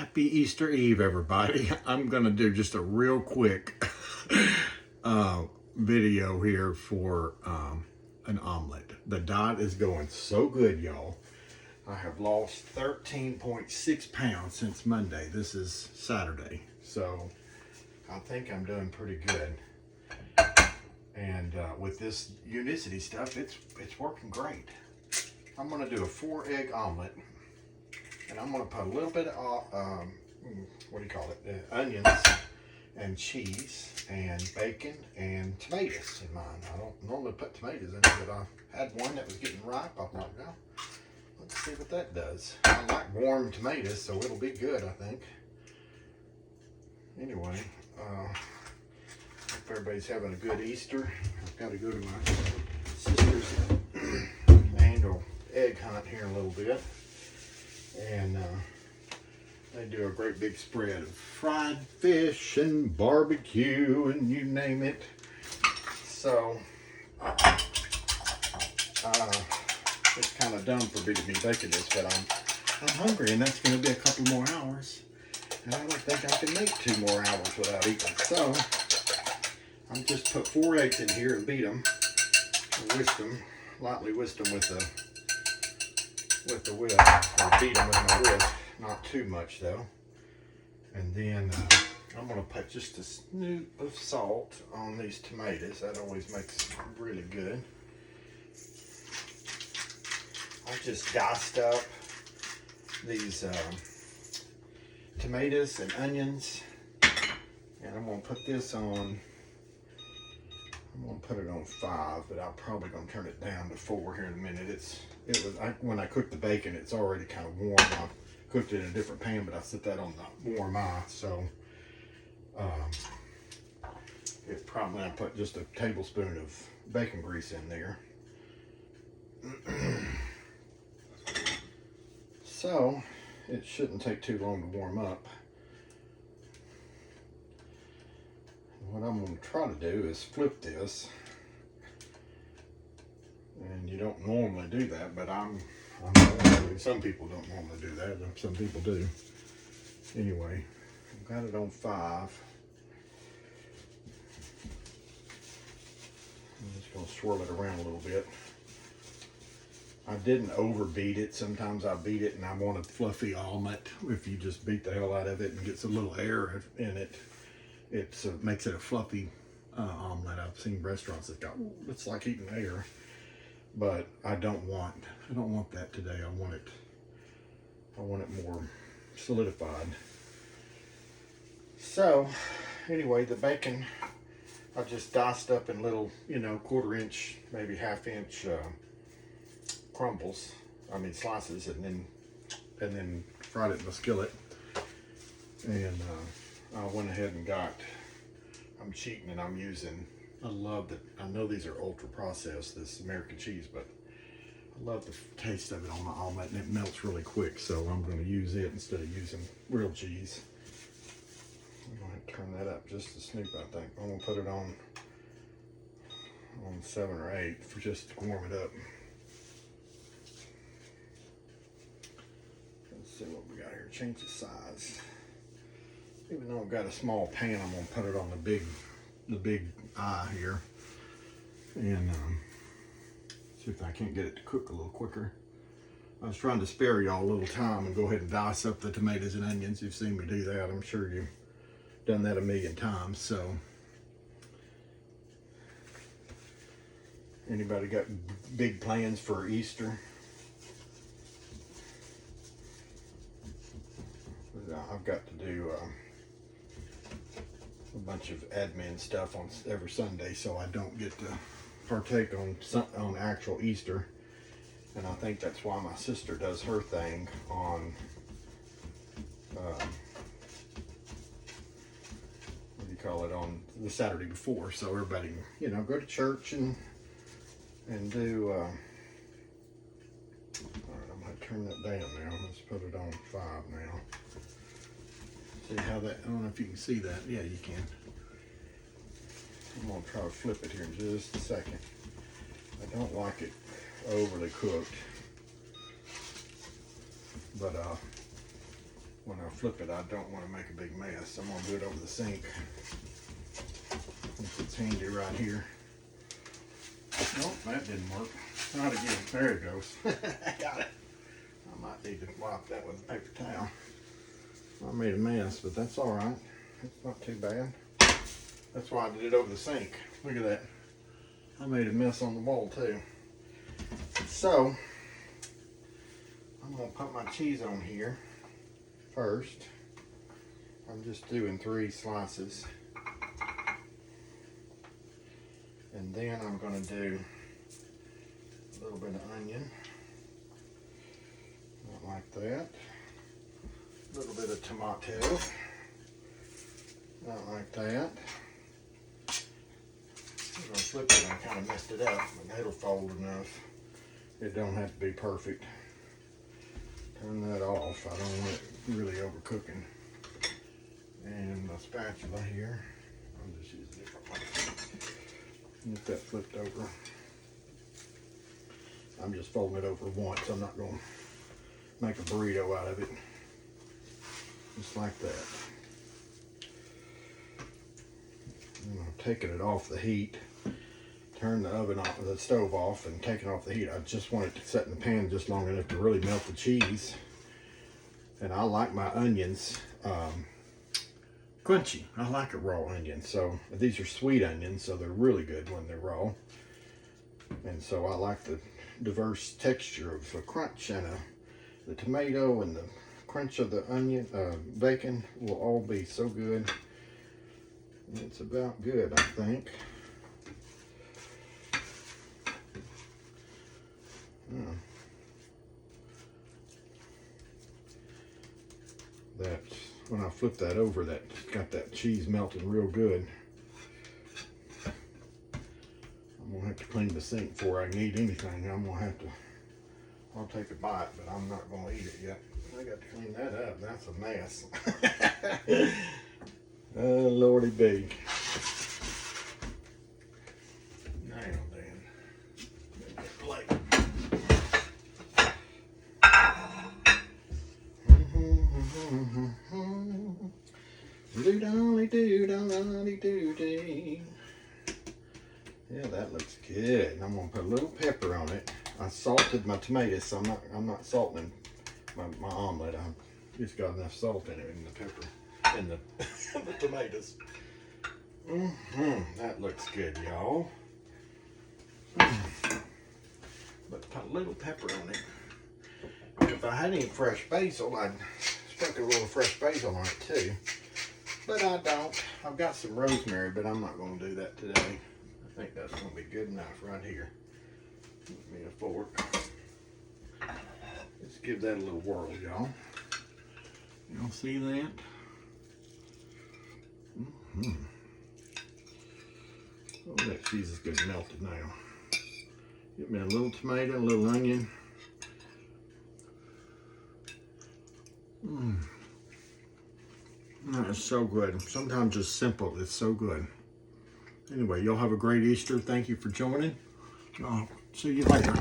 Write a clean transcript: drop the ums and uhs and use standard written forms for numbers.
Happy Easter Eve, everybody. I'm going to do just a real quick video here for an omelet. The diet is going so good, y'all. I have lost 13.6 pounds since Monday. This is Saturday, so I think I'm doing pretty good. And with this Unicity stuff, it's working great. I'm going to do a 4-egg omelet. And I'm going to put a little bit of, onions and cheese and bacon and tomatoes in mine. I don't normally put tomatoes in it, but I had one that was getting ripe. I thought, well, let's see what that does. I like warm tomatoes, so it'll be good, I think. Anyway, hope everybody's having a good Easter. I've got to go to my sister's annual egg hunt here in a little bit. And they do a great big spread of fried fish and barbecue and you name it. So it's kind of dumb for me to be baking this, but I'm hungry, and that's going to be a couple more hours. And I don't think I can make 2 more hours without eating. So I'm just put 4 eggs in here and beat them, and whisk them, lightly whisk them with the whisk, or beat them with my whisk, not too much though. And then I'm going to put just a snoop of salt on these tomatoes. That always makes it really good. I just diced up these tomatoes and onions, and I'm going to put this on. I'm going to put it on 5, but I'm probably going to turn it down to 4 here in a minute. When I cooked the bacon, it's already kind of warm. I cooked it in a different pan, but I set that on the warm eye, so it probably, I put just a tablespoon of bacon grease in there. So it shouldn't take too long to warm up. What I'm going to try to do is flip this, and you don't normally do that, but I'm going to. Some people don't normally do that, but some people do. Anyway, I've got it on 5. I'm just going to swirl it around a little bit. I didn't overbeat it. Sometimes I beat it and I want a fluffy omelet. If you just beat the hell out of it and gets a little air in it, it makes it a fluffy omelet. I've seen restaurants that go, it's like eating air, but I don't want that today. I want it more solidified. So anyway, the bacon I just diced up in little, 1/4 inch, maybe 1/2 inch slices, and then fried it in the skillet. And I went ahead and I'm cheating, and I'm using, I know these are ultra processed, this American cheese, but I love the taste of it on my omelet, and it melts really quick, so I'm going to use it instead of using real cheese. I'm going to turn that up just a snoop, I think. I'm going to put it on 7 or 8 for just to warm it up. Let's see what we got here. Change the size. Even though I've got a small pan, I'm going to put it on the big eye here, and see if I can't get it to cook a little quicker. I was trying to spare y'all a little time and go ahead and dice up the tomatoes and onions. You've seen me do that. I'm sure you've done that a million times. So anybody got big plans for Easter? I've got to do a bunch of admin stuff on every Sunday, so I don't get to partake on actual Easter. And I think that's why my sister does her thing on on the Saturday before, so everybody go to church and do all right, I'm going to turn that down now. Let's put it on 5 now. See how that, I don't know if you can see that. Yeah, you can. I'm going to try to flip it here in just a second. I don't like it overly cooked, but when I flip it, I don't want to make a big mess. I'm going to do it over the sink. It's handy right here. Nope, that didn't work. Not again. There it goes. Got it. I might need to wipe that with a paper towel. I made a mess, but that's all right. It's not too bad. That's why I did it over the sink. Look at that. I made a mess on the wall too. So, I'm going to put my cheese on here first. I'm just doing 3 slices. And then I'm going to do a little bit of onion. Not like that. A little bit of tomato. Not like that. I'm going to flip it. I kind of messed it up, but it'll fold enough. It don't have to be perfect. Turn that off. I don't want it really overcooking. And the spatula here. I'm just using a different one. Get that flipped over. I'm just folding it over once. I'm not going to make a burrito out of it. Just like that. I'm taking it off the heat. Turn the oven off, the stove off, and take it off the heat. I just want it to set in the pan just long enough to really melt the cheese. And I like my onions crunchy. I like a raw onion. So these are sweet onions, so they're really good when they're raw. And so I like the diverse texture of a crunch, and the tomato and the crunch of the onion, bacon will all be so good. It's about good, I think. That when I flip that over, that got that cheese melting real good. I'm gonna have to clean the sink before I can eat anything. I'm gonna have to. I'll take a bite, but I'm not gonna eat it yet. I got to clean that up. That's a mess. Oh, Lordy big. Now then, get that plate. Do-dolly-do-dolly-do-dee. Yeah, that looks good. I'm gonna put a little pepper on it. I salted my tomatoes, so I'm not salting my omelet. I just got enough salt in it, in the pepper, and the, the tomatoes. That looks good, y'all. But put a little pepper on it. If I had any fresh basil, I'd sprinkle a little fresh basil on it too. But I don't. I've got some rosemary, but I'm not going to do that today. I think that's going to be good enough right here. Give me a fork. Let's give that a little whirl, y'all. Y'all see that? Oh, that cheese is good melted now. Get me a little tomato, a little onion. That is so good. Sometimes just simple, it's so good. Anyway, y'all have a great Easter. Thank you for joining. I'll see you later.